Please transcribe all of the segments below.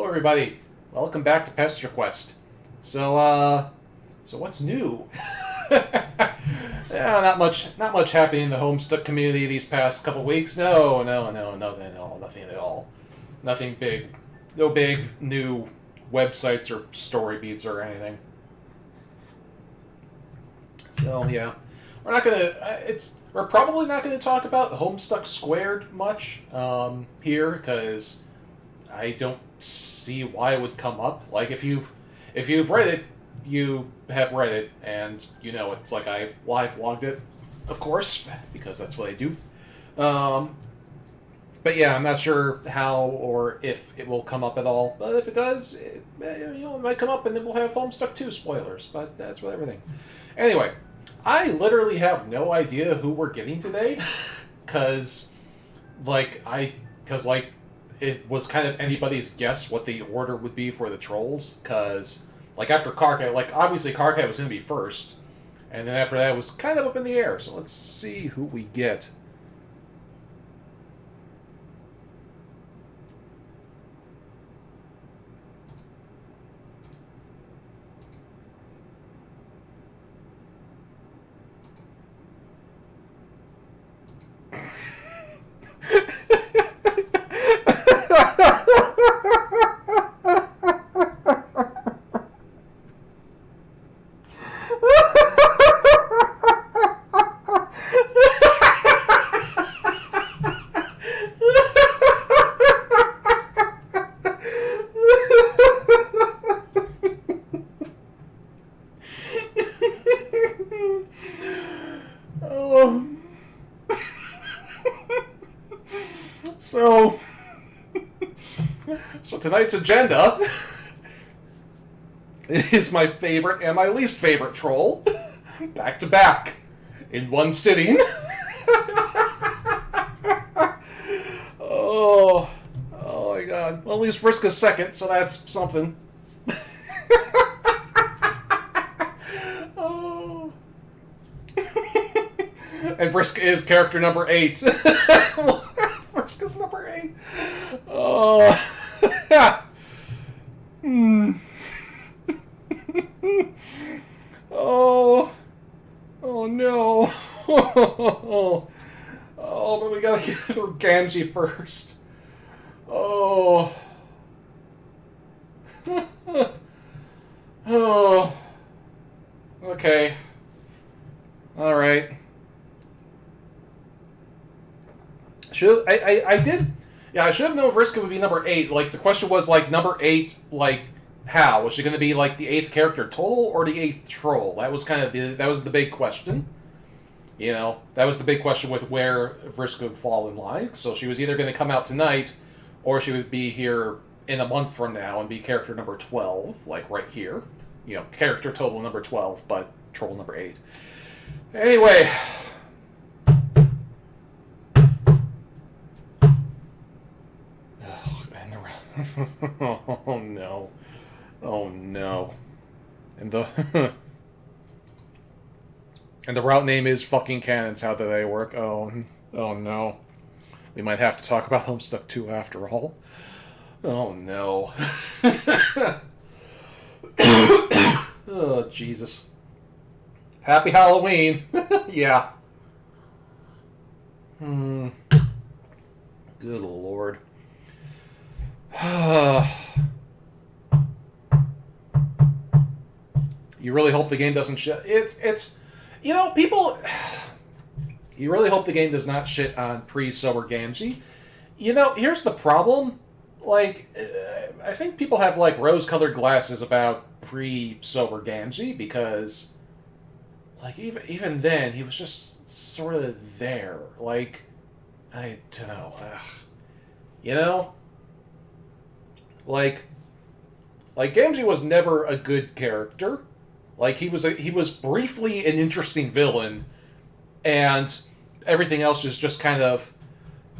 Hello, everybody. Welcome back to Pesterquest. So what's new? Yeah, not much happening in the Homestuck community these past couple weeks. No, nothing at all. Nothing big. No big new websites or story beats or anything. So yeah, we're probably not gonna talk about Homestuck Squared much here because I don't see why it would come up. Like if you've read it, you have read it, and you know it's like I live blogged it, of course, because that's what I do. But yeah, I'm not sure how or if it will come up at all. But if it does, it might come up, and then we'll have Homestuck 2 spoilers. But that's with everything. Anyway, I literally have no idea who we're getting today, because it was kind of anybody's guess what the order would be for the trolls, because, like, after Karkat, like, obviously Karkat was going to be first, and then after that it was kind of up in the air, so let's see who we get. So tonight's agenda is my favorite and my least favorite troll, back to back, in one sitting. Oh my god. Well, at least Vriska's second, so that's something. Oh. And Vriska is character number 8. Vriska's number 8. Oh. Oh no. Oh, but we gotta get through Gamzee first. Oh. Oh. Okay. Alright. I did. Yeah, I should have known Vriska would be number 8. Like, the question was, like, number 8, like, how? Was she going to be, like, the 8th character total or the 8th troll? That was kind of that was the big question. You know, that was the big question with where Vriska would fall in line. So she was either going to come out tonight, or she would be here in a month from now and be character number 12, like right here. You know, character total number 12, but troll number 8. Anyway. Oh no. Oh no. And the and the route name is fucking cannons. How do they work? Oh no. We might have to talk about Homestuck 2 after all. Oh no. Oh Jesus. Happy Halloween. Yeah. Good Lord. You really hope the game doesn't shit. It's you know, people. You really hope the game does not shit on pre-sober Gamzee. You know, here's the problem. Like, I think people have like rose-colored glasses about pre-sober Gamzee because, like, even then he was just sort of there. Like, I don't know. You know. Like Gamzee was never a good character. Like, he was briefly an interesting villain, and everything else is just kind of.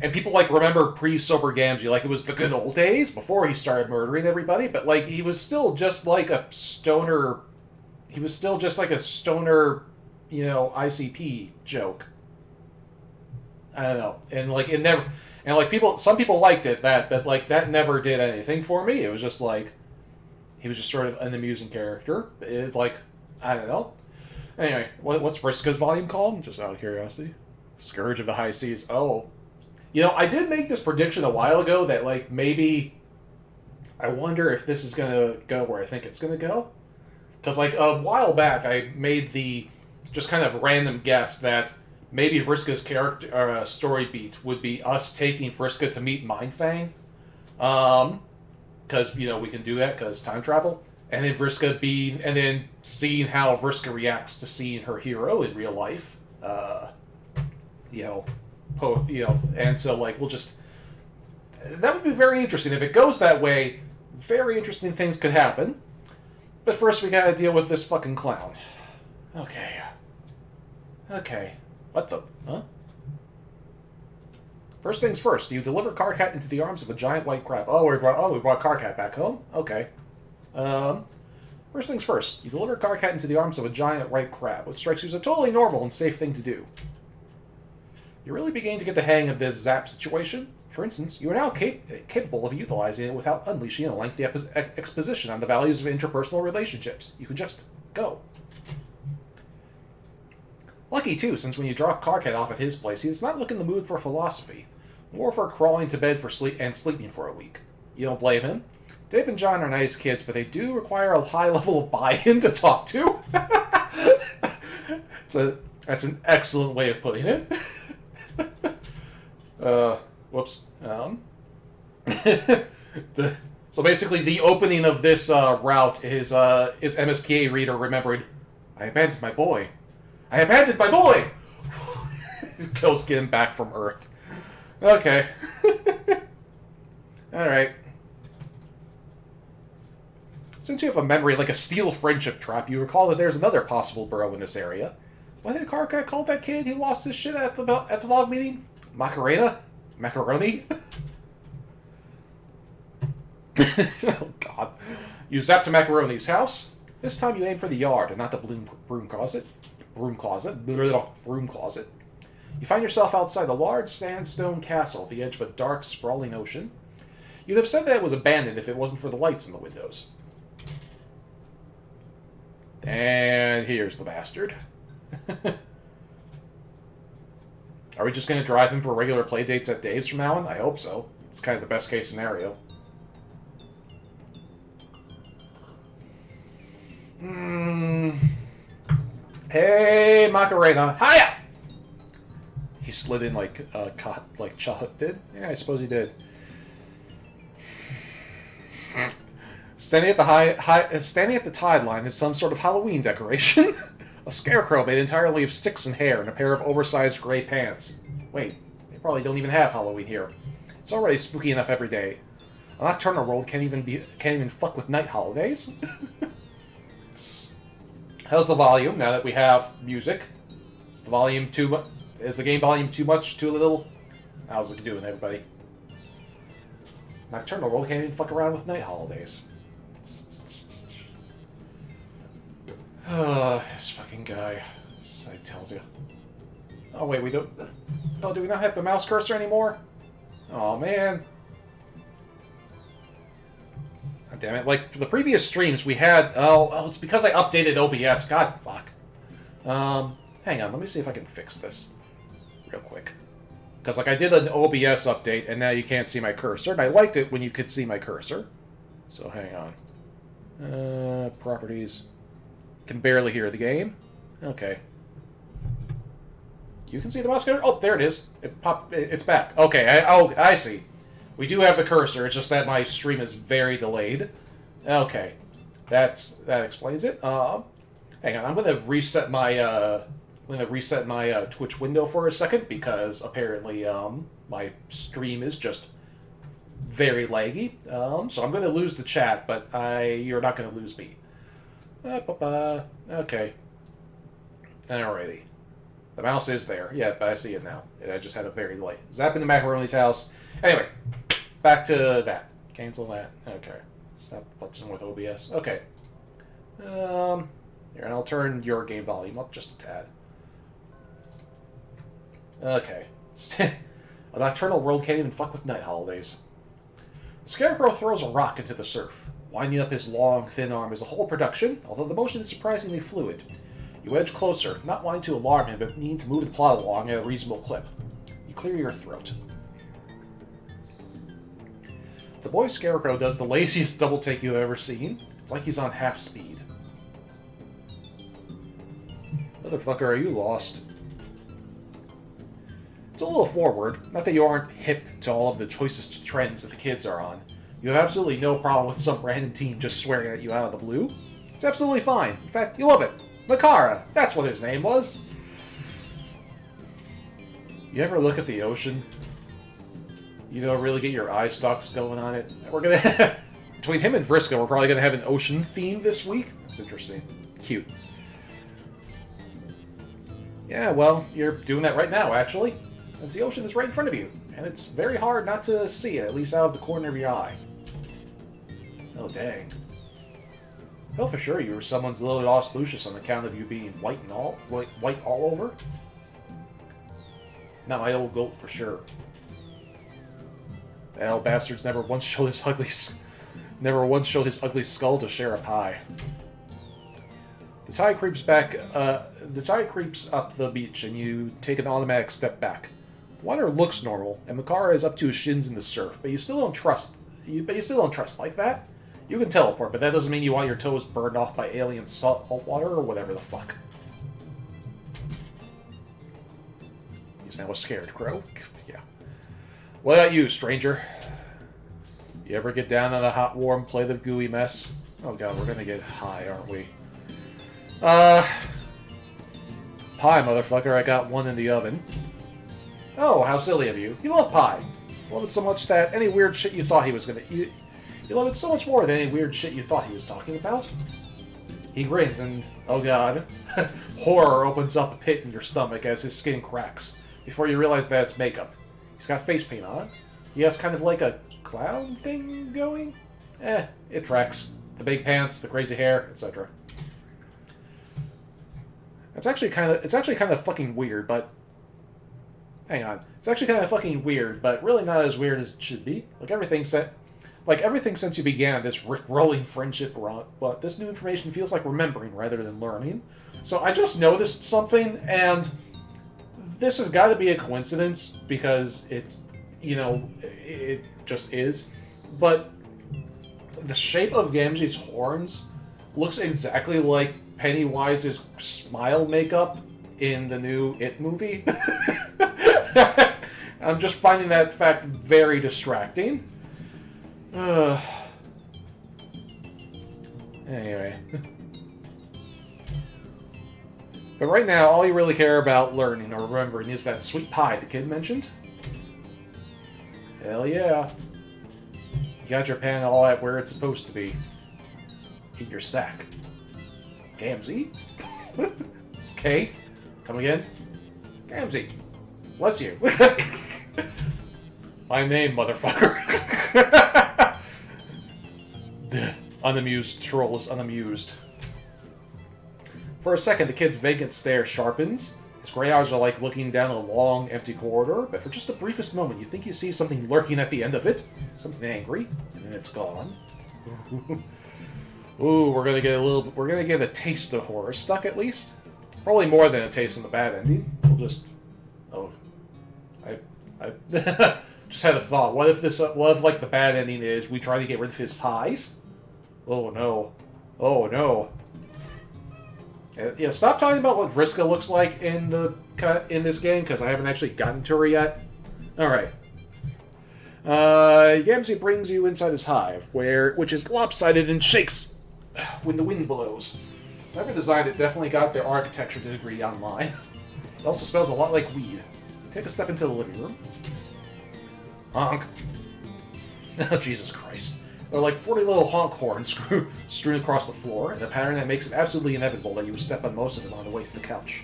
And people like remember pre-sober Gamzee, like it was the good old days before he started murdering everybody. But like he was still just like a stoner. He was still just like a stoner, you know, ICP joke. I don't know. And like it never, and like some people liked it but like that never did anything for me. It was just like he was just sort of an amusing character. It's like I don't know. Anyway, what's Vriska's volume called? Just out of curiosity. Scourge of the High Seas. Oh, I did make this prediction a while ago that like maybe I wonder if this is gonna go where I think it's gonna go. Because like a while back, I made the just kind of random guess that maybe Vriska's character story beat would be us taking Vriska to meet Mindfang, because we can do that because time travel, and then and then seeing how Vriska reacts to seeing her hero in real life, and so like we'll just that would be very interesting if it goes that way. Very interesting things could happen. But first we gotta deal with this fucking clown. Okay. What the... Huh? First things first, you deliver Carcat into the arms of a giant white crab. We brought Carcat back home? Okay. First things first, you deliver Carcat into the arms of a giant white crab, which strikes you as a totally normal and safe thing to do. You're really beginning to get the hang of this zap situation. For instance, you are now capable of utilizing it without unleashing a lengthy exposition on the values of interpersonal relationships. You can just go. Lucky, too, since when you drop Carcat off at his place, he does not look in the mood for philosophy, more for crawling to bed and sleeping for a week. You don't blame him. Dave and John are nice kids, but they do require a high level of buy-in to talk to. That's an excellent way of putting it. Whoops. So basically, the opening of this route is his MSPA reader remembered, I abandoned my boy. I abandoned my boy! He goes get him back from Earth. Okay. Alright. Since you have a memory like a steel friendship trap, you recall that there's another possible burrow in this area. What did Carcat call that kid who lost his shit at the log meeting? Macarena? Macaroni? Oh, God. You zap to Macaroni's house. This time you aim for the yard and not the broom closet. Broom closet. You find yourself outside a large sandstone castle at the edge of a dark, sprawling ocean. You'd have said that it was abandoned if it wasn't for the lights in the windows. And here's the bastard. Are we just going to drive him for regular play dates at Dave's from now on? I hope so. It's kind of the best case scenario. Hey, Macarena. Hiya! He slid in like Chahut did? Yeah, I suppose he did. Standing at the tide line is some sort of Halloween decoration. A scarecrow made entirely of sticks and hair and a pair of oversized gray pants. Wait, they probably don't even have Halloween here. It's already spooky enough every day. A nocturnal world can't even fuck with night holidays. How's the volume now that we have music? Is the game volume too much, too little? How's it doing, everybody? Nocturnal world can't even fuck around with night holidays. This fucking guy. Side tells you. Oh, wait, we don't... Oh, do we not have the mouse cursor anymore? Oh, man. God damn it. Like, the previous streams, we had... Oh, it's because I updated OBS. God, fuck. Hang on, let me see if I can fix this. Real quick. Because, like, I did an OBS update, and now you can't see my cursor, and I liked it when you could see my cursor. So, hang on. Properties... Can barely hear the game. Okay. You can see the mouse cursor? Oh, there it is. It's back. Okay, I see. We do have the cursor, it's just that my stream is very delayed. Okay. That explains it. Hang on, I'm gonna reset my Twitch window for a second, because apparently my stream is just very laggy. So I'm gonna lose the chat, but you're not gonna lose me. Okay. Alrighty. The mouse is there. Yeah, but I see it now. I just had a very light. Zap into Macaroni's house. Anyway, back to that. Cancel that. Okay. Stop futzing with OBS. Okay. Here, and I'll turn your game volume up just a tad. Okay. A nocturnal world can't even fuck with night holidays. The Scarecrow throws a rock into the surf. Winding up his long, thin arm is a whole production, although the motion is surprisingly fluid. You edge closer, not wanting to alarm him, but needing to move the plot along at a reasonable clip. You clear your throat. The boy Scarecrow does the laziest double take you've ever seen. It's like he's on half speed. Motherfucker, are you lost? It's a little forward. Not that you aren't hip to all of the choicest trends that the kids are on. You have absolutely no problem with some random teen just swearing at you out of the blue. It's absolutely fine. In fact, you love it. Makara! That's what his name was! You ever look at the ocean? You don't really get your eye stalks going on it? We're gonna... Between him and Vriska, we're probably gonna have an ocean theme this week. That's interesting. Cute. Yeah, well, you're doing that right now, actually. Since the ocean is right in front of you. And it's very hard not to see it, at least out of the corner of your eye. Oh, dang. I felt for sure you were someone's little lost Lucius on account of you being white all over. Not my old goat for sure. That old bastard's never once showed his ugly skull to share a pie. The tide creeps up the beach, and you take an automatic step back. The water looks normal, and Makara is up to his shins in the surf, but you still don't trust. But you still don't trust like that. You can teleport, but that doesn't mean you want your toes burned off by alien salt water or whatever the fuck. He's now a scared crow. Yeah. What about you, stranger? You ever get down on a hot, warm plate of gooey mess? Oh god, we're gonna get high, aren't we? Pie, motherfucker. I got one in the oven. Oh, how silly of you. You love pie. You love it so much that any weird shit you thought he was gonna... You love it so much more than any weird shit you thought he was talking about. He grins and, oh god, horror opens up a pit in your stomach as his skin cracks, before you realize that it's makeup. He's got face paint on. He has kind of like a clown thing going. It tracks. The big pants, the crazy hair, etc. It's actually kind of fucking weird, but... Hang on. It's actually kind of fucking weird, but really not as weird as it should be. Like everything since you began this rick-rolling friendship run, but this new information feels like remembering rather than learning. So I just noticed something, and this has got to be a coincidence, because it's, you know, it just is. But the shape of Gamzee's horns looks exactly like Pennywise's smile makeup in the new It movie. I'm just finding that fact very distracting. Anyway. But right now, all you really care about learning or remembering is that sweet pie the kid mentioned. Hell yeah. You got your pan all at where it's supposed to be. In your sack. Gamzee? Okay. Come again? Gamzee. Bless you. My name, motherfucker. The unamused troll is unamused. For a second, the kid's vacant stare sharpens. His gray eyes are like looking down a long, empty corridor, but for just the briefest moment, you think you see something lurking at the end of it. Something angry, and then it's gone. Ooh, we're gonna get a taste of horror stuck at least. Probably more than a taste of the bad ending. We'll just... Oh. I just had a thought. What if like the bad ending is we try to get rid of his pies? Oh no. Oh no. Yeah, stop talking about what Vriska looks like in this game, because I haven't actually gotten to her yet. Alright. Gamzee brings you inside his hive, which is lopsided and shakes when the wind blows. Whoever designed it definitely got their architecture degree online. It also smells a lot like weed. Take a step into the living room. HoNk. Oh, Jesus Christ. There are like 40 little HoNk horns strewn across the floor, in a pattern that makes it absolutely inevitable that you would step on most of them on the way to the couch.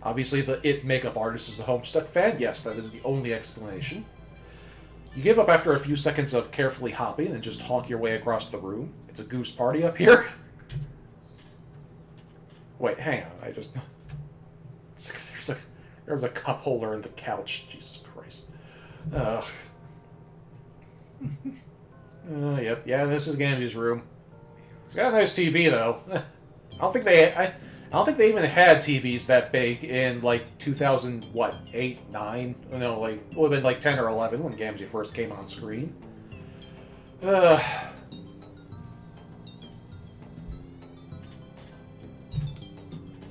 Obviously, the It makeup artist is a Homestuck fan. Yes, that is the only explanation. You give up after a few seconds of carefully hopping and just honk your way across the room. It's a goose party up here. Wait, hang on. There's a cup holder in the couch. Jesus Christ. Ugh. Yep. Yeah, this is Gamzee's room. It's got a nice TV though. I don't think they even had TVs that big in like 2000 what 8, 9? No, like it would have been like 10 or 11 when Gamzee first came on screen. Oh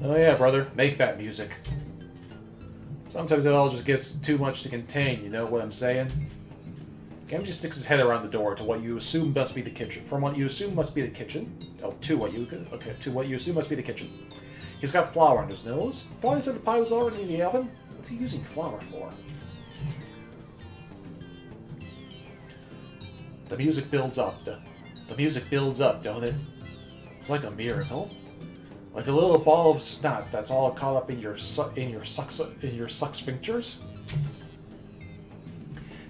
yeah, brother, make that music. Sometimes it all just gets too much to contain, you know what I'm saying? Gamzee sticks his head around the door to what you assume must be the kitchen. From what you assume must be the kitchen. Oh, to what you assume must be the kitchen. He's got flour on his nose. Thought he said the pie was already in the oven. What's he using flour for? The music builds up. The music builds up, don't it? It's like a miracle. Like a little ball of snot that's all caught up in your suck sphincters.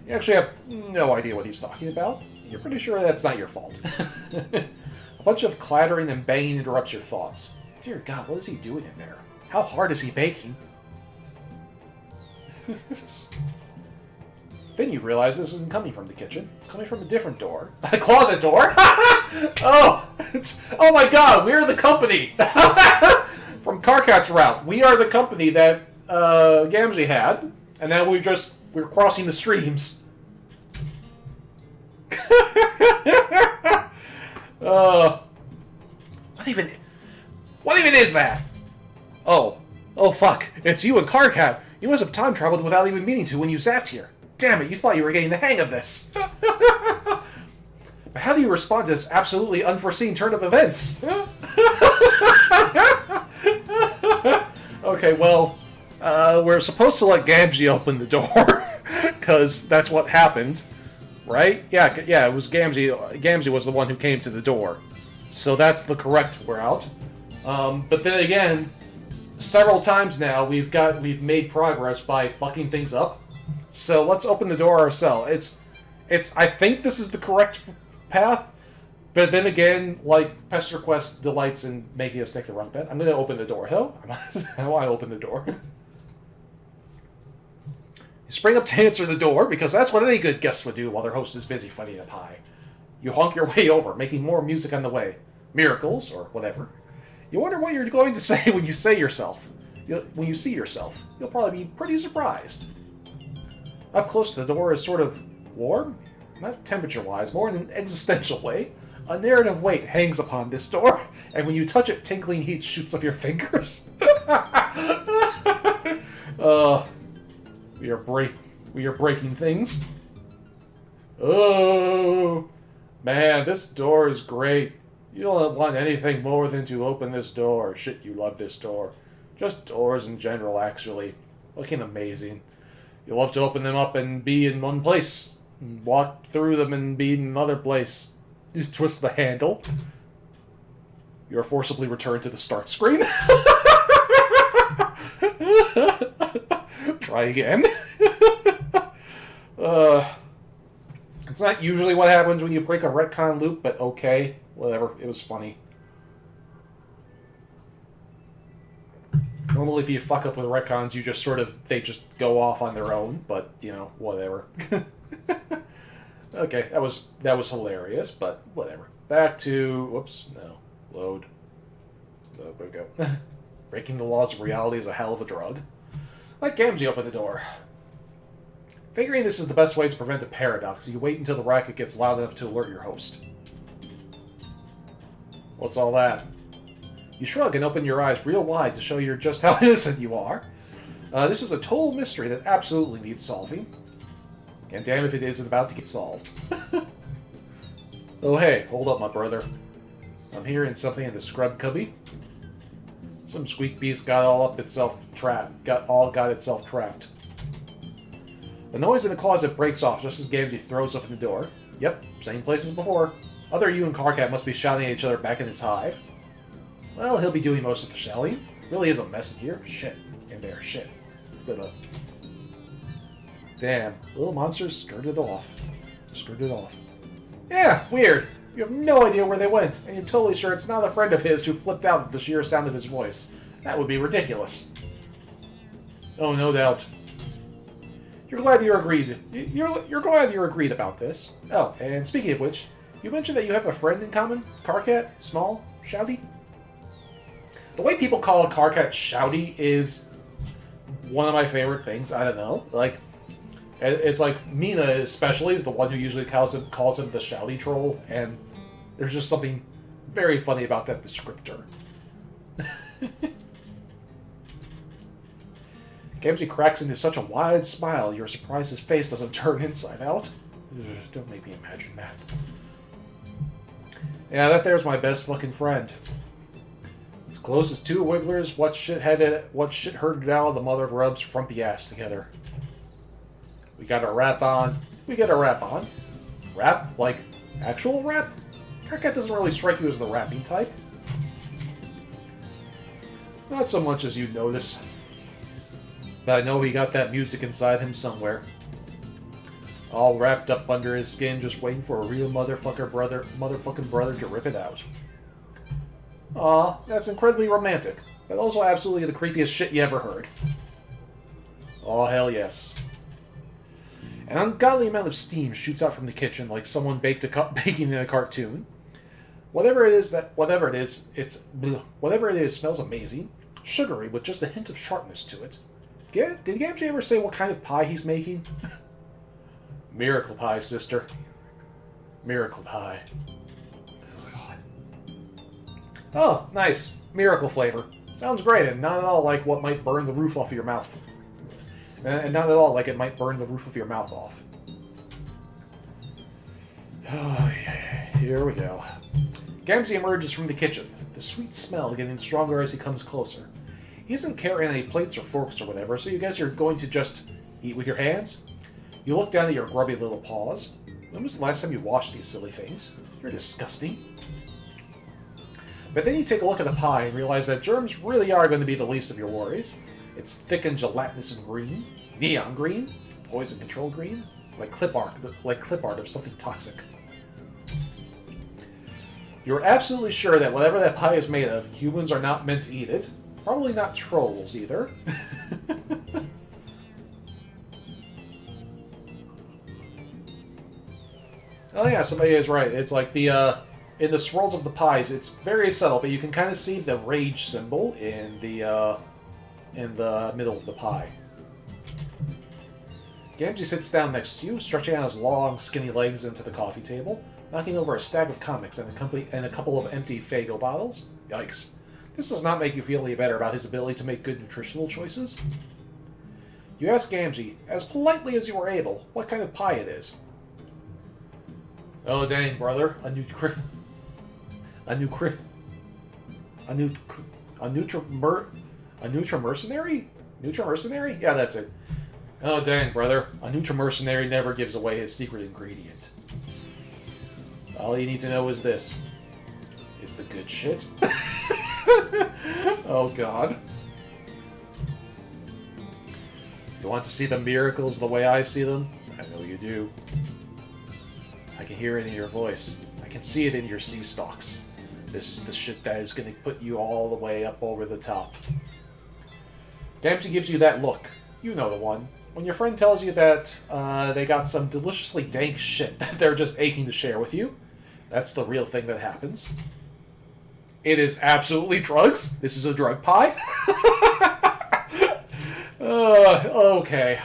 You actually have no idea what he's talking about. You're pretty sure that's not your fault. A bunch of clattering and banging interrupts your thoughts. Dear God, what is he doing in there? How hard is he baking? Then you realize this isn't coming from the kitchen. It's coming from a different door. The closet door? Oh my God, we're the company! From Carcat's route. We are the company that Gamzee had, and now we're crossing the streams. What even is that? Oh fuck, it's you and Carcat. You must have time traveled without even meaning to when you zapped here. Damn it, you thought you were getting the hang of this. How do you respond to this absolutely unforeseen turn of events? Okay, well, we're supposed to let Gamzee open the door, because that's what happened, right? Yeah, it was Gamzee. Gamzee was the one who came to the door, so that's the correct route. But then again, several times now we've made progress by fucking things up. So let's open the door ourselves. I think this is the correct path, but then again, like Pesterquest delights in making us take the wrong path. I'm going to open the door. How do I open the door? You spring up to answer the door, because that's what any good guest would do while their host is busy fighting a pie. You honk your way over, making more music on the way. Miracles, or whatever. You wonder what you're going to say when you see yourself. You'll probably be pretty surprised. Up close to the door is sort of warm, not temperature-wise, more in an existential way. A narrative weight hangs upon this door, and when you touch it, tinkling heat shoots up your fingers. We are breaking things. Oh, man, this door is great. You don't want anything more than to open this door. Shit, you love this door. Just doors in general, actually. Looking amazing. You love to open them up and be in one place. And walk through them and be in another place. You twist the handle. You are forcibly returned to the start screen. Try again. It's not usually what happens when you break a retcon loop, but okay. Whatever. It was funny. Normally, if you fuck up with retcons, they just go off on their own, but, you know, whatever. Okay, that was hilarious, but whatever. Back to... Whoops, no. Load. There we go. Breaking the laws of reality is a hell of a drug. Let Gamzee open the door. Figuring this is the best way to prevent a paradox, you wait until the racket gets loud enough to alert your host. What's all that? You shrug and open your eyes real wide to show you just how innocent you are. This is a total mystery that absolutely needs solving. And damn if it isn't about to get solved. Oh hey, hold up my brother. I'm hearing something in the scrub cubby. Some squeak beast got itself trapped. The noise in the closet breaks off just as Gamzee throws open the door. Yep, same place as before. Other you and Carcat must be shouting at each other back in his hive. Well, he'll be doing most of the shouting. Really is a mess in here. Shit. In there. Shit. Damn. Little monsters skirted off. Yeah, weird. You have no idea where they went, and you're totally sure it's not a friend of his who flipped out at the sheer sound of his voice. That would be ridiculous. Oh, no doubt. You're glad you agreed. You're glad you agreed about this. Oh, and speaking of which, you mentioned that you have a friend in common? Carcat? Small? Shouty? The way people call Carcat shouty is one of my favorite things. I don't know. Like, it's like Minda especially is the one who usually calls him the shouty troll, and there's just something very funny about that descriptor. Gamzee cracks into such a wide smile, you're surprised his face doesn't turn inside out. Ugh, don't make me imagine that. Yeah, that there's my best fucking friend. As close as two wigglers, what shit herded out of the mother grub's frumpy ass together. We got a rap on. We get a rap on. Rap? Like, actual rap? Carcat doesn't really strike you as the rapping type. Not so much as you'd notice. But I know he got that music inside him somewhere. All wrapped up under his skin, just waiting for a real motherfucking brother to rip it out. Aw, that's incredibly romantic, but also absolutely the creepiest shit you ever heard. Aw, hell yes. An ungodly amount of steam shoots out from the kitchen like someone baking in a cartoon. Whatever it is, smells amazing, sugary with just a hint of sharpness to it. Did Gamzee ever say what kind of pie he's making? Miracle pie, sister. Miracle pie. Oh, God. Oh, nice. Miracle flavor. Sounds great, and not at all like what might burn the roof off of your mouth. And not at all like it might burn the roof of your mouth off. Oh, yeah. Here we go. Gamzee emerges from the kitchen, the sweet smell getting stronger as he comes closer. He isn't carrying any plates or forks or whatever, so you guys are going to just eat with your hands? You look down at your grubby little paws. When was the last time you washed these silly things? You're disgusting. But then you take a look at the pie and realize that germs really are going to be the least of your worries. It's thick and gelatinous and green. Neon green. Poison control green. Like clip art of something toxic. You're absolutely sure that whatever that pie is made of, humans are not meant to eat it. Probably not trolls, either. Oh yeah, somebody is right. It's like the, in the swirls of the pies, it's very subtle, but you can kind of see the rage symbol in the middle of the pie. Gamzee sits down next to you, stretching out his long, skinny legs into the coffee table, knocking over a stack of comics and a couple of empty Faygo bottles. Yikes. This does not make you feel any better about his ability to make good nutritional choices. You ask Gamzee, as politely as you were able, what kind of pie it is. Oh dang, brother, a Nutra mercenary? Nutra mercenary? Yeah, that's it. Oh dang, brother, a Nutra mercenary never gives away his secret ingredient. All you need to know is this. Is the good shit? Oh god. You want to see the miracles the way I see them? I know you do. I can hear it in your voice. I can see it in your sea stalks. This is the shit that is going to put you all the way up over the top. Gamzee gives you that look. You know the one. When your friend tells you that they got some deliciously dank shit that they're just aching to share with you, that's the real thing that happens. It is absolutely drugs. This is a drug pie. Okay.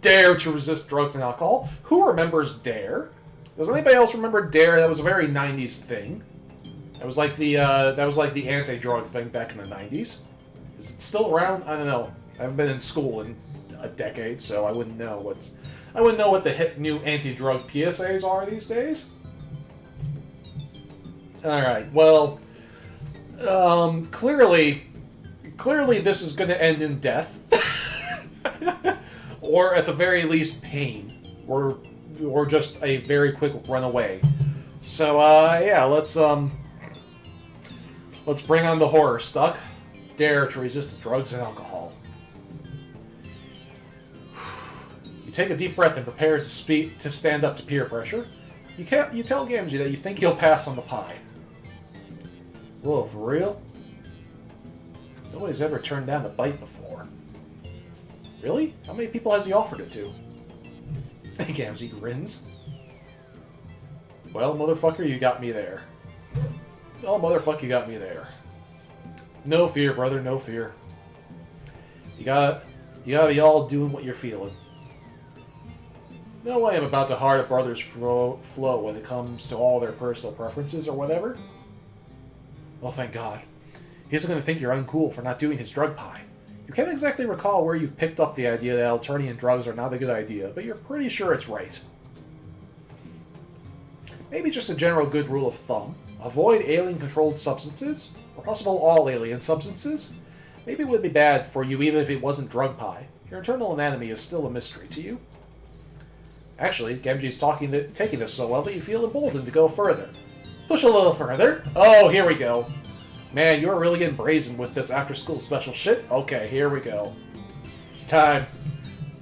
Dare to resist drugs and alcohol. Who remembers Dare? Does anybody else remember Dare? That was a very 90s thing. That was like the anti-drug thing back in the 90s. Is it still around? I don't know. I haven't been in school in a decade, so I wouldn't know what the hip new anti-drug PSAs are these days. Alright, well, clearly this is going to end in death. Or at the very least pain. Or just a very quick runaway. So, yeah, let's bring on the horror stuck. Dare to resist drugs and alcohol. You take a deep breath and prepare to stand up to peer pressure. You tell Gamzee that you think you'll pass on the pie. Whoa, for real? Nobody's ever turned down a bite before. Really? How many people has he offered it to? Gamzee grins. Well, motherfucker, you got me there. Oh, motherfucker, you got me there. No fear, brother, no fear. You gotta be all doing what you're feeling. No way I'm about to heart a brother's flow when it comes to all their personal preferences or whatever. Oh, thank God. He isn't going to think you're uncool for not doing his drug pie. You can't exactly recall where you've picked up the idea that Alternian drugs are not a good idea, but you're pretty sure it's right. Maybe just a general good rule of thumb. Avoid alien-controlled substances, or possible all alien substances. Maybe it would be bad for you even if it wasn't drug pie. Your internal anatomy is still a mystery to you. Actually, Gamgee's taking this so well that you feel emboldened to go further. Push a little further. Oh, here we go. Man, you're really getting brazen with this after-school special shit. Okay, here we go. It's time.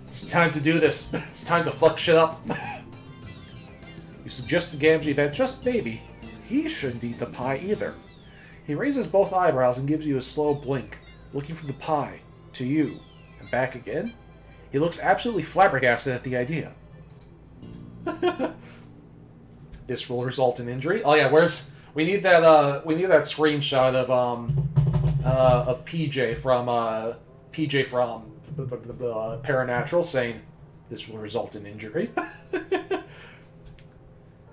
It's time to do this. It's time to fuck shit up. You suggest to Gamzee that just maybe he shouldn't eat the pie either. He raises both eyebrows and gives you a slow blink, looking from the pie to you and back again. He looks absolutely flabbergasted at the idea. This will result in injury. Oh yeah, we need that screenshot of PJ from Paranatural saying this will result in injury.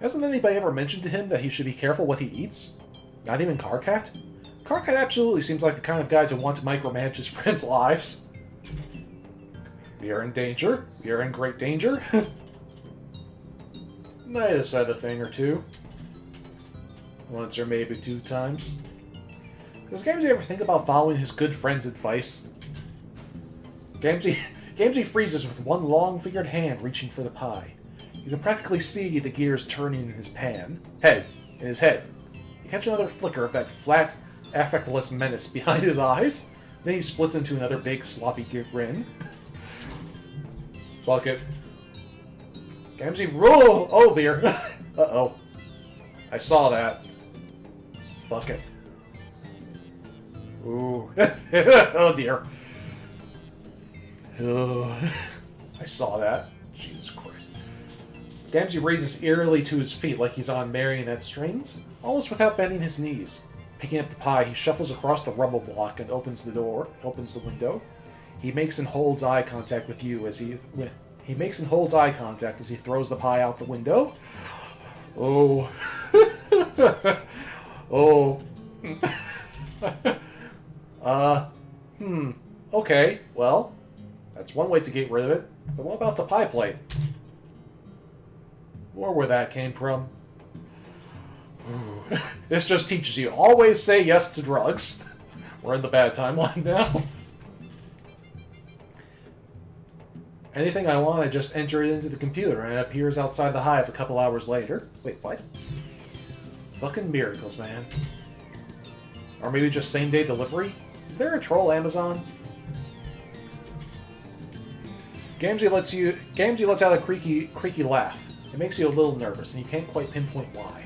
Hasn't anybody ever mentioned to him that he should be careful what he eats? Not even Carcat? Carcat absolutely seems like the kind of guy to want to micromanage his friends' lives. We are in danger. We are in great danger. Might have said a thing or two. Once or maybe 2 times. Does Gamzee ever think about following his good friend's advice? Gamzee freezes with one long-fingered hand reaching for the pie. You can practically see the gears turning in his in his head. You catch another flicker of that flat, affectless menace behind his eyes. Then he splits into another big, sloppy grin. Fuck it. Gamzee, roll! Oh, dear. Uh-oh. I saw that. Fuck it. Ooh. Oh, dear. Oh. I saw that. Jesus Christ. Gamzee raises eerily to his feet like he's on marionette strings, almost without bending his knees. Picking up the pie, he shuffles across the rubble block and opens the window. He makes and holds eye contact with you as he throws the pie out the window. Oh. Oh. Okay, well, that's one way to get rid of it. But what about the pie plate? Or where that came from. This just teaches you, always say yes to drugs. We're in the bad timeline now. Anything I want, I just enter it into the computer, and it appears outside the hive a couple hours later. Wait, what? Fucking miracles, man. Or maybe just same-day delivery? Is there a troll Amazon? Gamzee lets out a creaky laugh. It makes you a little nervous, and you can't quite pinpoint why.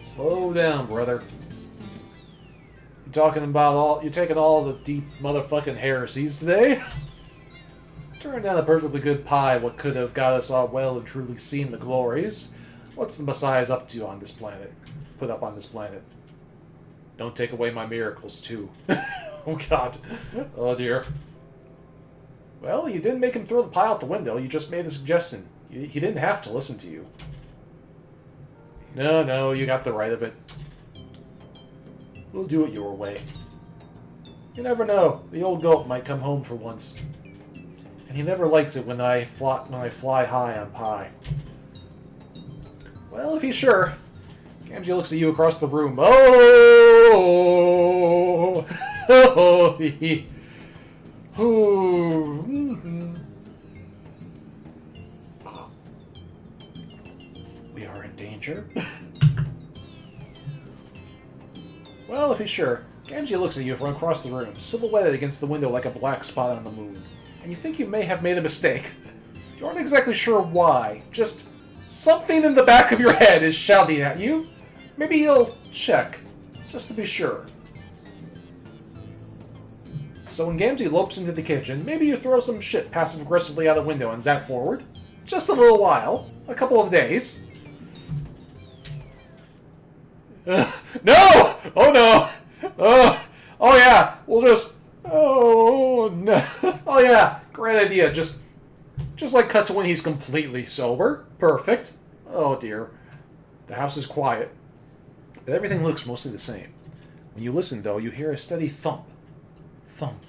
Slow down, brother. You're taking all the deep motherfucking heresies today? Turned down a perfectly good pie, what could have got us all well and truly seen the glories. What's the Messiah's up to on this planet? Put up on this planet. Don't take away my miracles, too. Oh, God. Oh, dear. Well, you didn't make him throw the pie out the window. You just made a suggestion. He didn't have to listen to you. No, you got the right of it. We'll do it your way. You never know. The old goat might come home for once. And he never likes it when I fly high on pie. Well, if he's sure. Gamzee looks at you across the room. Oh! Oh! We are in danger. Well, if he's sure. Gamzee looks at you from across the room, silhouetted against the window like a black spot on the moon. And you think you may have made a mistake. You aren't exactly sure why. Just something in the back of your head is shouting at you. Maybe you'll check, just to be sure. So when Gamzee lopes into the kitchen, maybe you throw some shit passive-aggressively out the window and zap forward. Just a little while. A couple of days. No! Oh no! Oh yeah, we'll just... Oh no. Oh yeah, great idea. Just like cut to when he's completely sober. Perfect. Oh dear. The house is quiet. But everything looks mostly the same. When you listen, though, you hear a steady thump. Thump.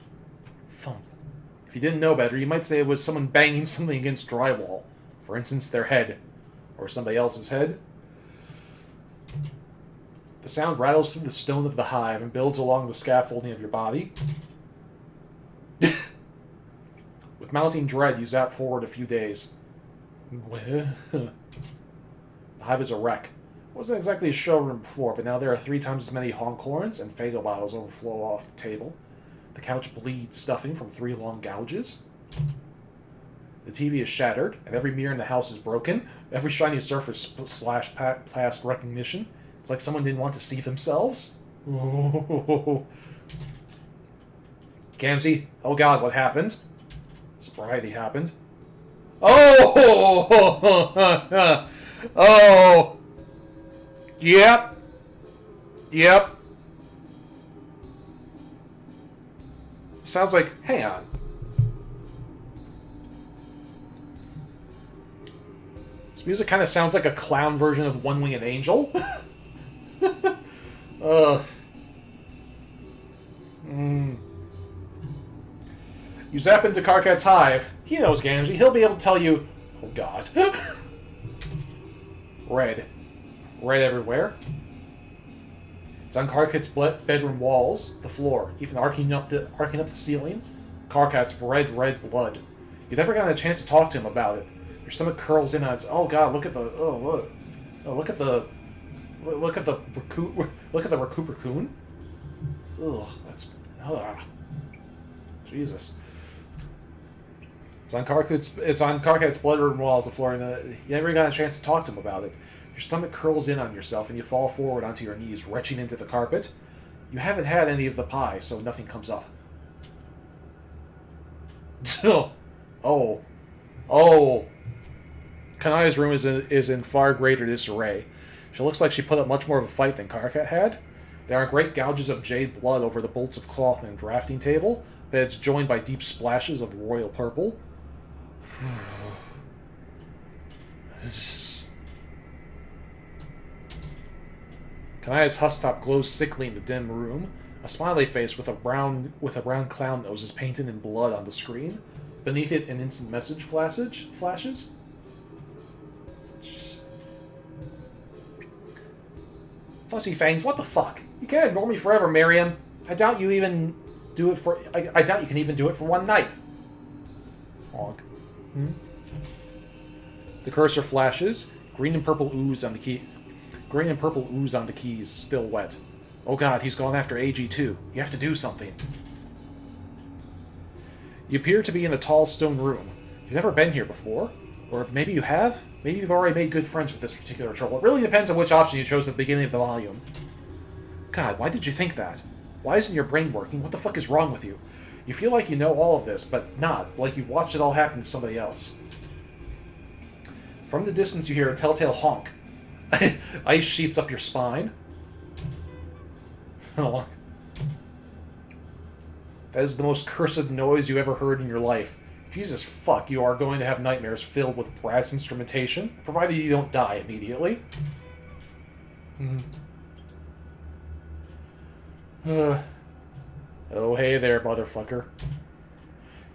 Thump. If you didn't know better, you might say it was someone banging something against drywall. For instance, their head. Or somebody else's head. The sound rattles through the stone of the hive and builds along the scaffolding of your body. With mounting dread, you zap forward a few days. The hive is a wreck. It wasn't exactly a showroom before, but now there are 3 times as many HoNk horns and Fago bottles overflow off the table. The couch bleeds stuffing from 3 long gouges. The TV is shattered, and every mirror in the house is broken. Every shiny surface slashed past recognition. It's like someone didn't want to see themselves. Gamzee, oh god, what happened? Sobriety happened. Oh! Oh! Yep. Yep. Sounds like, hang on. This music kind of sounds like a clown version of One Winged Angel. You zap into Karkat's hive. He knows Gamzee. He'll be able to tell you... Oh, God. Red. Red everywhere. It's on Karkat's bedroom walls, the floor, even arcing up the ceiling. Karkat's red blood. You've never gotten a chance to talk to him about it. Your stomach curls in on its... Oh, God, look at the... Oh, look. Oh, look at the... Look at the Raccoon. Ugh, that's... Ugh. Jesus. It's on Karkat's blood-ridden walls, the floor, and you never got a chance to talk to him about it. Your stomach curls in on yourself, and you fall forward onto your knees, retching into the carpet. You haven't had any of the pie, so nothing comes up. Oh. Kanaya's room is in far greater disarray. She looks like she put up much more of a fight than Karkat had. There are great gouges of jade blood over the bolts of cloth and drafting table, but it's joined by deep splashes of royal purple. Kanaya's husktop glows sickly in the dim room. A smiley face with a brown clown nose is painted in blood on the screen. Beneath it, an instant message flashes. Fussy Fangs, what the fuck? You can't ignore me forever, Miriam. I doubt you can even do it for one night. HoNk. The cursor flashes. Green and purple ooze on the keys, still wet. Oh god, he's gone after AG too. You have to do something. You appear to be in a tall stone room. You've never been here before. Or maybe you have? Maybe you've already made good friends with this particular troll. It really depends on which option you chose at the beginning of the volume. God, why did you think that? Why isn't your brain working? What the fuck is wrong with you? You feel like you know all of this, but not. Like you watched it all happen to somebody else. From the distance you hear a telltale honk. Ice sheets up your spine. That is the most cursed noise you ever heard in your life. Jesus fuck, you are going to have nightmares filled with brass instrumentation, provided you don't die immediately. Oh, hey there, motherfucker.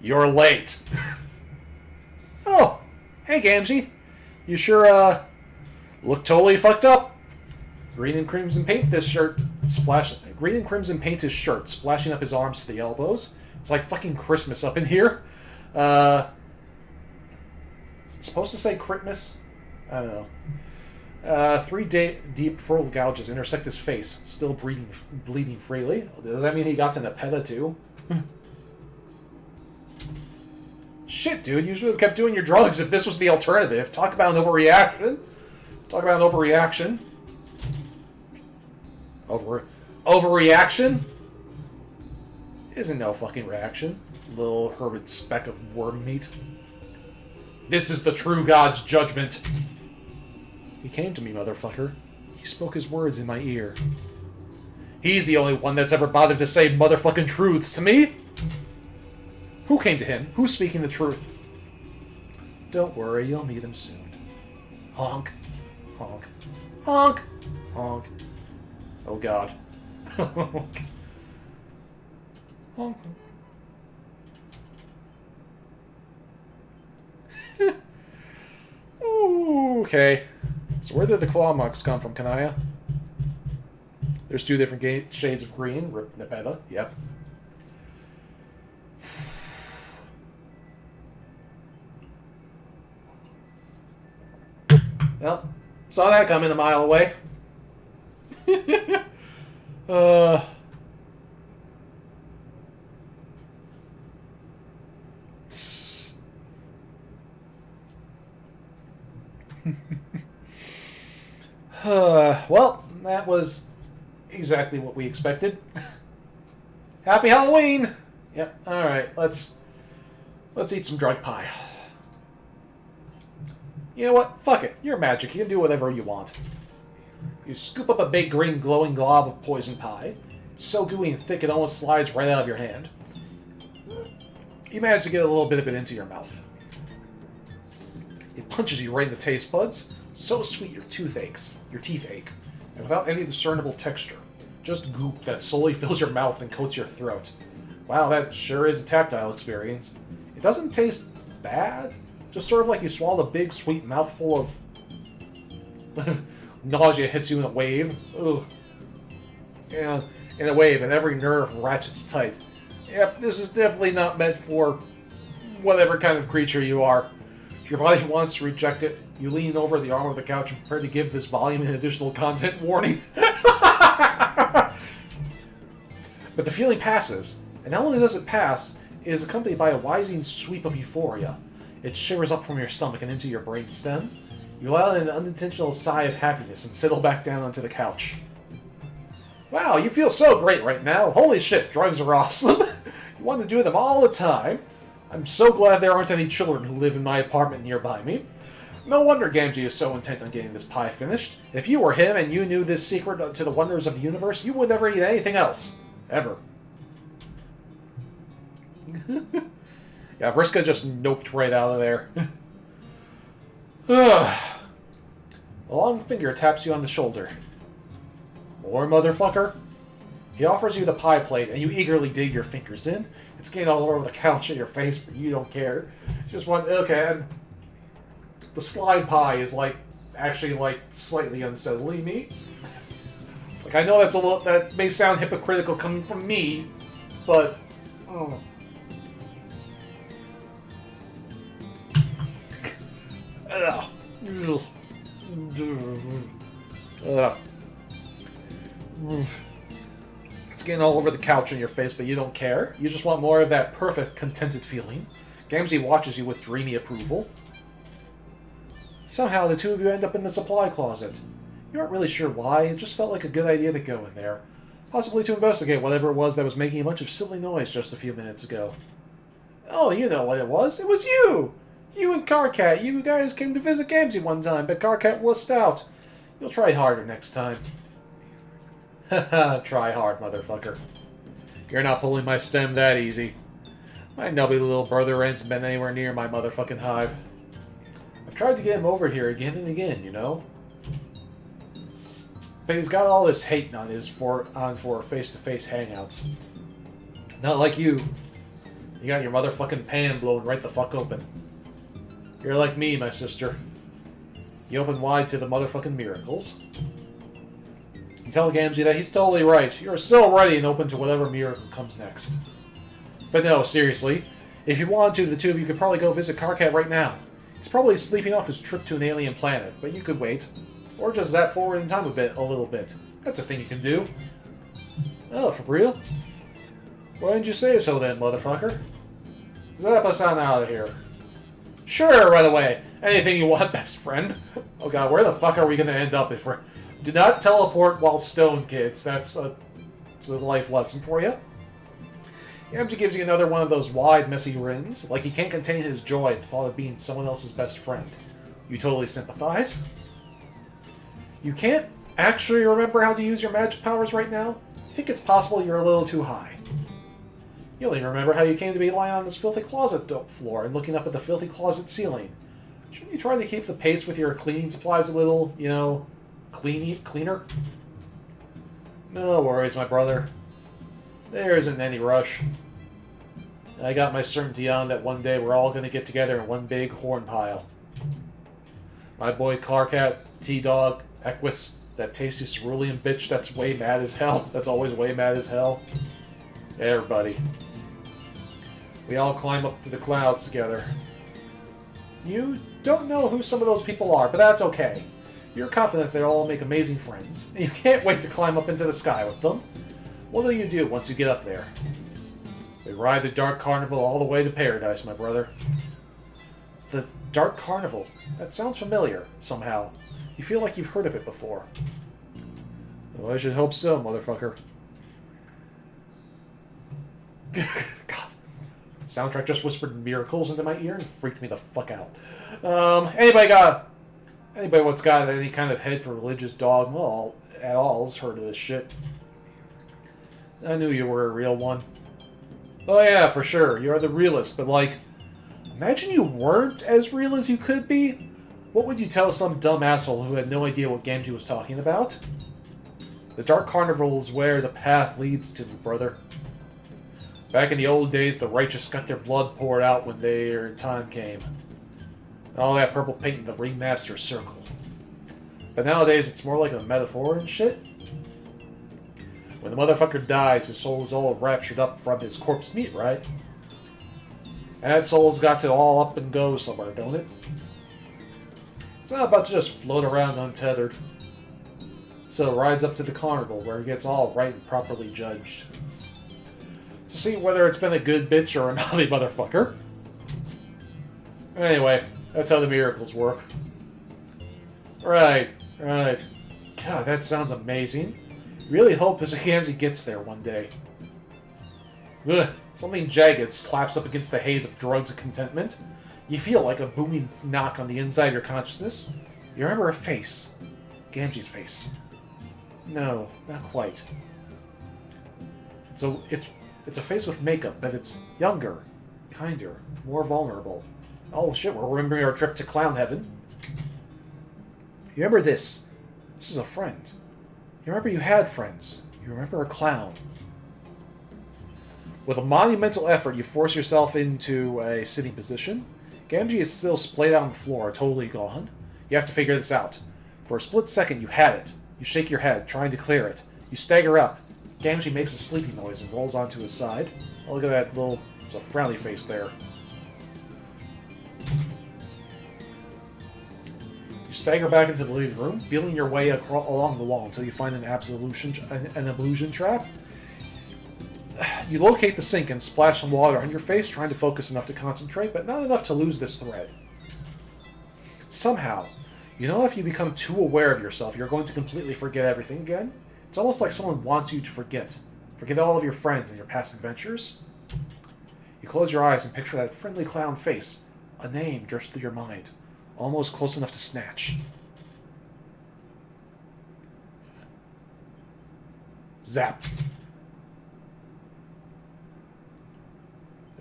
You're late. Oh, hey, Gamzee. You sure, look totally fucked up. Green and crimson paint his shirt, splashing up his arms to the elbows. It's like fucking Christmas up in here. Is it supposed to say Christmas? I don't know. 3 deep pearl gouges intersect his face, still bleeding freely. Does that mean he got to Nepeta too? Shit, dude, you should have kept doing your drugs if this was the alternative. Talk about an overreaction. Overreaction? Isn't no fucking reaction. Little hermit speck of worm meat. This is the true God's judgment. He came to me, motherfucker. He spoke his words in my ear. He's the only one that's ever bothered to say motherfucking truths to me. Who came to him? Who's speaking the truth? Don't worry, you'll meet him soon. HoNk. HoNk. HoNk. HoNk. Oh god. HoNk. HoNk. Okay. So where did the claw marks come from, Kanaya? There's two different shades of green. Rip Nepeta. Yep. Well, saw that coming a mile away. Well, that was exactly what we expected. Happy Halloween! Yep, alright, let's eat some drug pie. You know what? Fuck it. You're magic. You can do whatever you want. You scoop up a big green glowing glob of poison pie. It's so gooey and thick it almost slides right out of your hand. You manage to get a little bit of it into your mouth. It punches you right in the taste buds. So sweet your teeth ache. And without any discernible texture. Just goop that slowly fills your mouth and coats your throat. Wow, that sure is a tactile experience. It doesn't taste bad. Just sort of like you swallowed a big, sweet mouthful of... Nausea hits you in a wave. Ugh. Yeah, in a wave, and every nerve ratchets tight. Yep, this is definitely not meant for whatever kind of creature you are. Your body wants to reject it. You lean over the arm of the couch and prepare to give this volume an additional content warning. But the feeling passes, and not only does it pass, it is accompanied by a whizzing sweep of euphoria. It shivers up from your stomach and into your brainstem. You let out an unintentional sigh of happiness and settle back down onto the couch. Wow, you feel so great right now. Holy shit, drugs are awesome. You want to do them all the time. I'm so glad there aren't any children who live in my apartment nearby me. No wonder Gamzee is so intent on getting this pie finished. If you were him and you knew this secret to the wonders of the universe, you would never eat anything else. Ever. Yeah, Vriska just noped right out of there. A long finger taps you on the shoulder. More, motherfucker? He offers you the pie plate, and you eagerly dig your fingers in. It's getting all over the couch in your face, but you don't care. Just want, okay, and the slide pie is actually slightly unsettling me. It's like, I know that may sound hypocritical coming from me, but It's getting all over the couch in your face, but you don't care. You just want more of that perfect, contented feeling. Gamzee watches you with dreamy approval. Somehow, the two of you end up in the supply closet. You aren't really sure why, it just felt like a good idea to go in there. Possibly to investigate whatever it was that was making a bunch of silly noise just a few minutes ago. Oh, you know what it was. It was you! You and Carcat, you guys came to visit Gamzee one time, but Carcat wussed out. You'll try harder next time. Haha, try hard, motherfucker. You're not pulling my stem that easy. My nubby little brother ain't been anywhere near my motherfucking hive. I've tried to get him over here again and again, you know? But he's got all this hate on for face-to-face hangouts. Not like you. You got your motherfucking pan blown right the fuck open. You're like me, my sister. You open wide to the motherfucking miracles. You tell Gamzee that he's totally right. You're so ready and open to whatever miracle comes next. But no, seriously. If you wanted to, the two of you could probably go visit Carcat right now. He's probably sleeping off his trip to an alien planet, but you could wait. Or just zap forward in time a little bit. That's a thing you can do. Oh, for real? Why didn't you say so then, motherfucker? Zap us on out of here. Sure, right away. Anything you want, best friend. Oh god, where the fuck are we gonna end up if we're... Do not teleport while stoned, kids. It's a life lesson for you. Gamzee gives you another one of those wide, messy grins, like he can't contain his joy at the thought of being someone else's best friend. You totally sympathize? You can't actually remember how to use your magic powers right now? You think it's possible you're a little too high. You only remember how you came to be lying on this filthy closet floor and looking up at the filthy closet ceiling. Shouldn't you try to keep the pace with your cleaning supplies a little, cleaner? No worries, my brother. There isn't any rush. I got my certainty on that one day we're all going to get together in one big horn pile. My boy Carcat, T-Dog, Equus, that tasty cerulean bitch that's way mad as hell. That's always way mad as hell. Everybody. We all climb up to the clouds together. You don't know who some of those people are, but that's okay. You're confident they'll all make amazing friends. You can't wait to climb up into the sky with them. What do you do once you get up there? We ride the Dark Carnival all the way to paradise, my brother. The Dark Carnival? That sounds familiar, somehow. You feel like you've heard of it before. Well, I should hope so, motherfucker. God. Soundtrack just whispered miracles into my ear and freaked me the fuck out. Anybody what's got any kind of head for religious dogma at all has heard of this shit. I knew you were a real one. Oh yeah, for sure. You're the realist, but like, imagine you weren't as real as you could be. What would you tell some dumb asshole who had no idea what Gamzee was talking about? The Dark Carnival is where the path leads to, brother. Back in the old days, the righteous got their blood poured out when their time came. All that purple paint in the ringmaster's circle. But nowadays, it's more like a metaphor and shit. When the motherfucker dies, his soul is all raptured up from his corpse meat, right? And that soul's got to all up and go somewhere, don't it? It's not about to just float around untethered. So it rides up to the carnival, where it gets all right and properly judged. To see whether it's been a good bitch or a naughty motherfucker. Anyway, that's how the miracles work. Right. God, that sounds amazing. Really hope Mr. Gamzee gets there one day. Ugh, something jagged slaps up against the haze of drugs and contentment. You feel like a booming knock on the inside of your consciousness. You remember a face. Gamzee's face. No, not quite. So it's a face with makeup, but it's younger, kinder, more vulnerable. Oh shit, we're remembering our trip to Clown Heaven. You remember this? This is a friend. You remember you had friends. You remember a clown. With a monumental effort, you force yourself into a sitting position. Gamzee is still splayed out on the floor, totally gone. You have to figure this out. For a split second, you had it. You shake your head, trying to clear it. You stagger up. Gamzee makes a sleepy noise and rolls onto his side. Oh, look at that little frowny face there. You stagger back into the living room, feeling your way along the wall until you find an illusion trap. You locate the sink and splash some water on your face, trying to focus enough to concentrate, but not enough to lose this thread. Somehow, you know if you become too aware of yourself, you're going to completely forget everything again? It's almost like someone wants you to forget. Forget all of your friends and your past adventures. You close your eyes and picture that friendly clown face. A name drifts through your mind, almost close enough to snatch. Zap.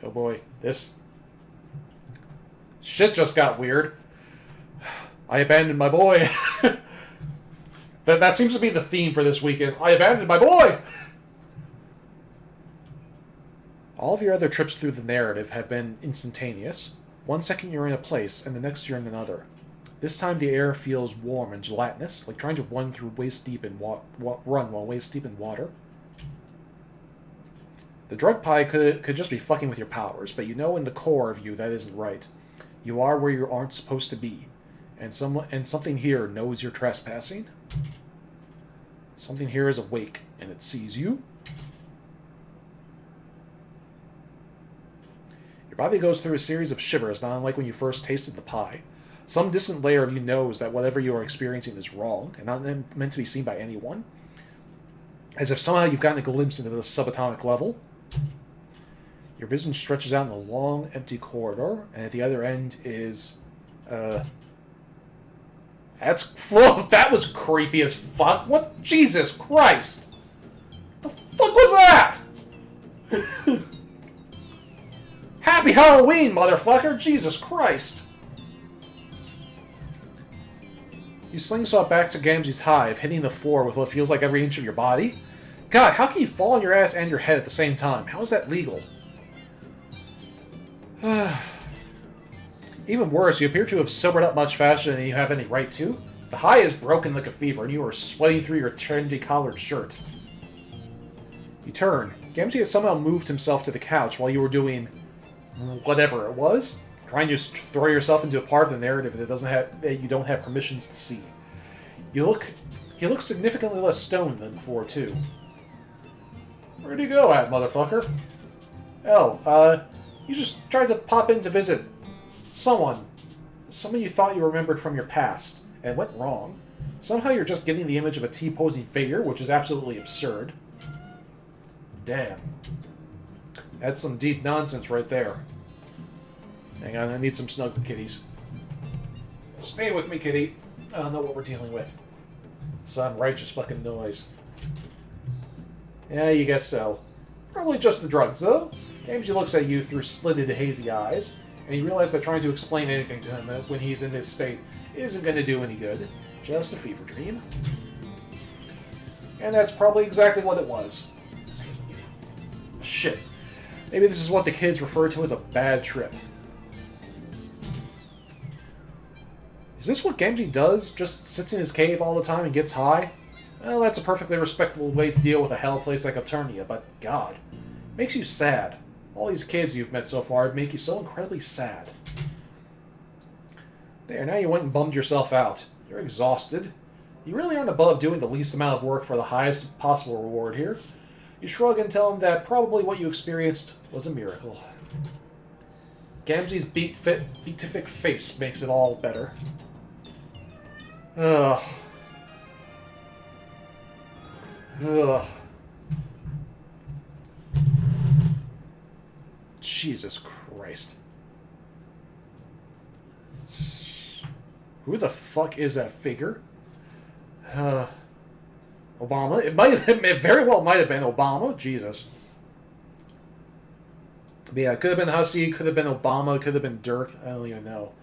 Oh boy, this shit just got weird. I abandoned my boy. That seems to be the theme for this week is, I abandoned my boy! All of your other trips through the narrative have been instantaneous. 1 second you're in a place, and the next you're in another. This time the air feels warm and gelatinous, like trying to run while waist deep in water. The drug pie could just be fucking with your powers, but you know in the core of you that isn't right. You are where you aren't supposed to be, and something here knows you're trespassing. Something here is awake, and it sees you. Your body goes through a series of shivers, not unlike when you first tasted the pie. Some distant layer of you knows that whatever you are experiencing is wrong, and not meant to be seen by anyone. As if somehow you've gotten a glimpse into the subatomic level. Your vision stretches out in a long, empty corridor, and at the other end is, that's full. That was creepy as fuck. What? Jesus Christ! The fuck was that? Happy Halloween, motherfucker! Jesus Christ! You slingshot back to Gamzee's hive, hitting the floor with what feels like every inch of your body. God, how can you fall on your ass and your head at the same time? How is that legal? Even worse, you appear to have sobered up much faster than you have any right to. The high is broken like a fever, and you are sweating through your trendy collared shirt. You turn. Gamzee has somehow moved himself to the couch while you were doing whatever it was, trying to throw yourself into a part of the narrative that you don't have permissions to see. He looks significantly less stoned than before, too. Where'd you go at, motherfucker? Oh, you just tried to pop in to visit someone you thought you remembered from your past, and it went wrong. Somehow you're just getting the image of a T-posing figure, which is absolutely absurd. Damn. That's some deep nonsense right there. Hang on, I need some snuggle kitties. Stay with me, kitty. I don't know what we're dealing with. Some righteous fucking noise. Yeah, you guess so. Probably just the drugs, though. Gamzee looks at you through slitted, hazy eyes, and you realize that trying to explain anything to him when he's in this state isn't going to do any good. Just a fever dream. And that's probably exactly what it was. Shit. Maybe this is what the kids refer to as a bad trip. Is this what Gamzee does? Just sits in his cave all the time and gets high? Well, that's a perfectly respectable way to deal with a hell place like Eternia, but God. Makes you sad. All these kids you've met so far make you so incredibly sad. There, now you went and bummed yourself out. You're exhausted. You really aren't above doing the least amount of work for the highest possible reward here. You shrug and tell him that probably what you experienced was a miracle. Gamzee's beatific face makes it all better. Ugh. Ugh. Jesus Christ. Who the fuck is that figure? Obama? It very well might have been Obama. Jesus. But yeah, it could have been Hussey, could have been Obama, could have been Dirk. I don't even know.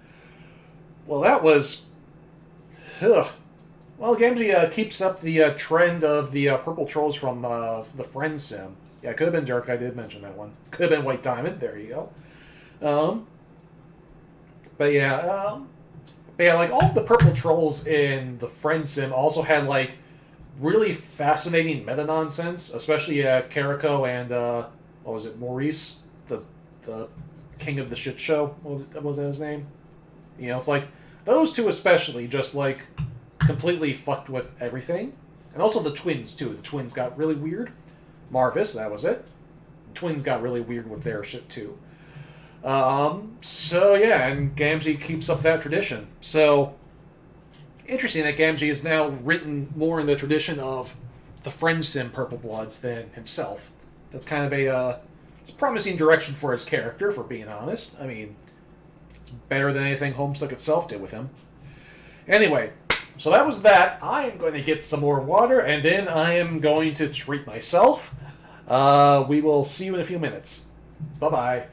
Well, that was... Ugh. Well, Gamzee keeps up the trend of the purple trolls from the Friends sim. Yeah, it could have been Dirk. I did mention that one. Could have been White Diamond. There you go. But yeah, like all of the purple trolls in the Friends sim also had like really fascinating meta nonsense, especially Carico and what was it, Maurice, the king of the shit show. What was that his name? You know, it's like those two especially just like completely fucked with everything, and also the twins too. The twins got really weird. Marvis, that was it. The twins got really weird with their shit too. So yeah, and Gamzee keeps up that tradition. So interesting that Gamzee is now written more in the tradition of the Friend Sim Purple Bloods than himself. That's kind of it's a promising direction for his character, for being honest. I mean, it's better than anything Homestuck itself did with him. Anyway, so that was that. I am going to get some more water, and then I am going to treat myself. We will see you in a few minutes. Bye-bye.